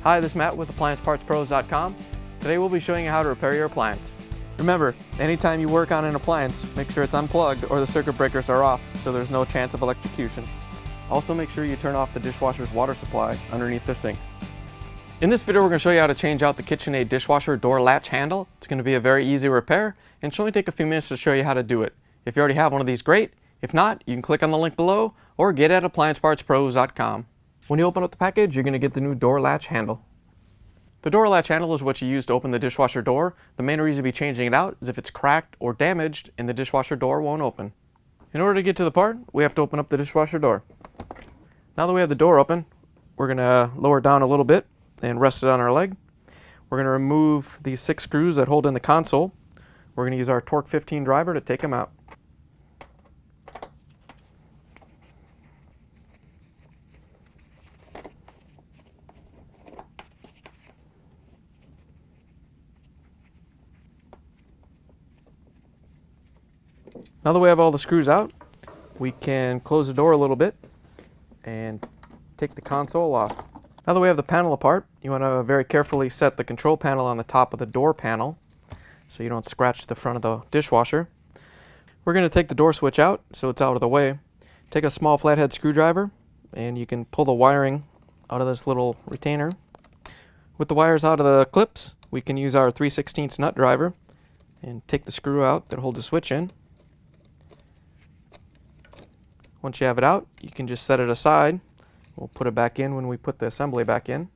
Hi, this is Matt with AppliancePartsPros.com. Today we'll be showing you how to repair your appliance. Remember, anytime you work on an appliance, make sure it's unplugged or the circuit breakers are off so there's no chance of electrocution. Also make sure you turn off the dishwasher's water supply underneath the sink. In this video we're going to show you how to change out the KitchenAid dishwasher door latch handle. It's going to be a very easy repair and should only take a few minutes to show you how to do it. If you already have one of these, great. If not, you can click on the link below or get it at AppliancePartsPros.com. When you open up the package, you're going to get the new door latch handle. The door latch handle is what you use to open the dishwasher door. The main reason to be changing it out is if it's cracked or damaged and the dishwasher door won't open. In order to get to the part, we have to open up the dishwasher door. Now that we have the door open, we're going to lower it down a little bit and rest it on our leg. We're going to remove these 6 screws that hold in the console. We're going to use our Torx 15 driver to take them out. Now that we have all the screws out, we can close the door a little bit and take the console off. Now that we have the panel apart, you want to very carefully set the control panel on the top of the door panel so you don't scratch the front of the dishwasher. We're going to take the door switch out so it's out of the way. Take a small flathead screwdriver and you can pull the wiring out of this little retainer. With the wires out of the clips, we can use our 3/16 nut driver and take the screw out that holds the switch in. Once you have it out, you can just set it aside. We'll put it back in when we put the assembly back in.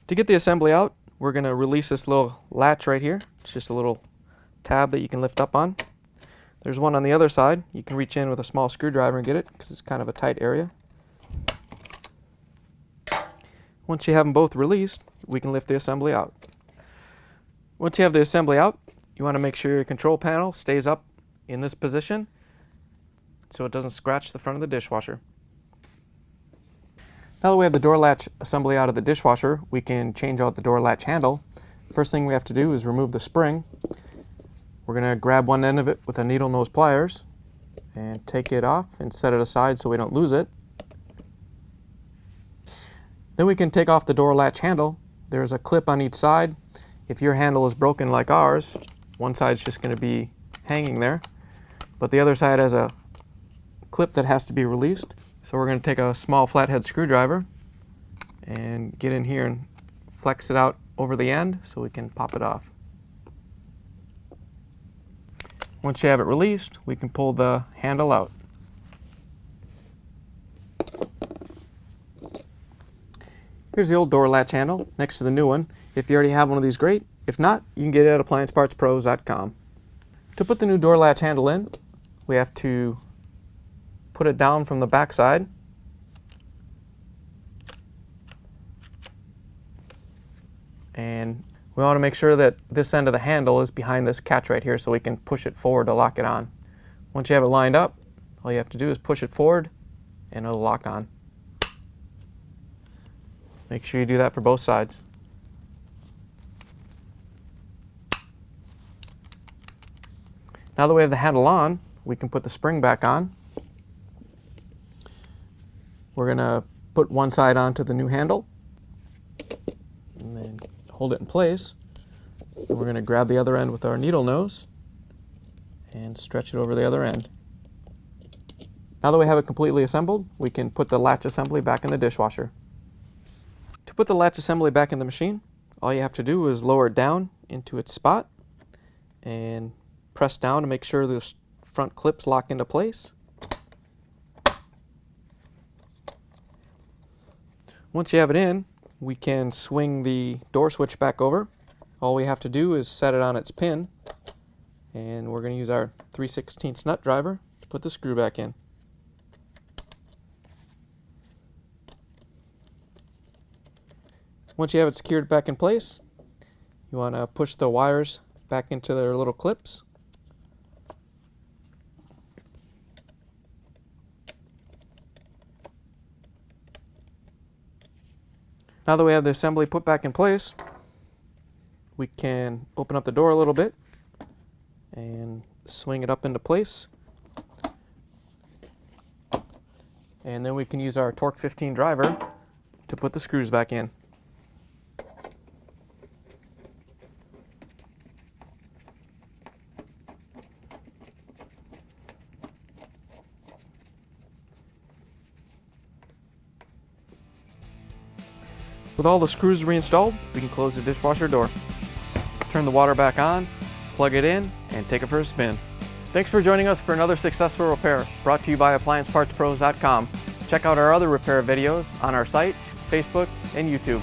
To get the assembly out, we're going to release this little latch right here. It's just a little tab that you can lift up on. There's one on the other side. You can reach in with a small screwdriver and get it because it's kind of a tight area. Once you have them both released, we can lift the assembly out. Once you have the assembly out, you want to make sure your control panel stays up in this position so it doesn't scratch the front of the dishwasher. Now that we have the door latch assembly out of the dishwasher, we can change out the door latch handle. First thing we have to do is remove the spring. We're going to grab one end of it with a needle nose pliers and take it off and set it aside so we don't lose it. Then we can take off the door latch handle. There's a clip on each side. If your handle is broken like ours, one side's just going to be hanging there, but the other side has a clip that has to be released. So we're going to take a small flathead screwdriver and get in here and flex it out over the end so we can pop it off. Once you have it released, we can pull the handle out. Here's the old door latch handle next to the new one. If you already have one of these, great. If not, you can get it at AppliancePartsPros.com. To put the new door latch handle in, we have to put it down from the back side. And we want to make sure that this end of the handle is behind this catch right here so we can push it forward to lock it on. Once you have it lined up, all you have to do is push it forward and it'll lock on. Make sure you do that for both sides. Now that we have the handle on, we can put the spring back on. We're going to put one side onto the new handle and then hold it in place. And we're going to grab the other end with our needle nose and stretch it over the other end. Now that we have it completely assembled, we can put the latch assembly back in the dishwasher. To put the latch assembly back in the machine, all you have to do is lower it down into its spot and press down to make sure the front clips lock into place. Once you have it in, we can swing the door switch back over. All we have to do is set it on its pin, and we're going to use our 3/16 nut driver to put the screw back in. Once you have it secured back in place, you want to push the wires back into their little clips. Now that we have the assembly put back in place, we can open up the door a little bit and swing it up into place. And then we can use our Torx 15 driver to put the screws back in. With all the screws reinstalled, we can close the dishwasher door. Turn the water back on, plug it in, and take it for a spin. Thanks for joining us for another successful repair brought to you by AppliancePartsPros.com. Check out our other repair videos on our site, Facebook, and YouTube.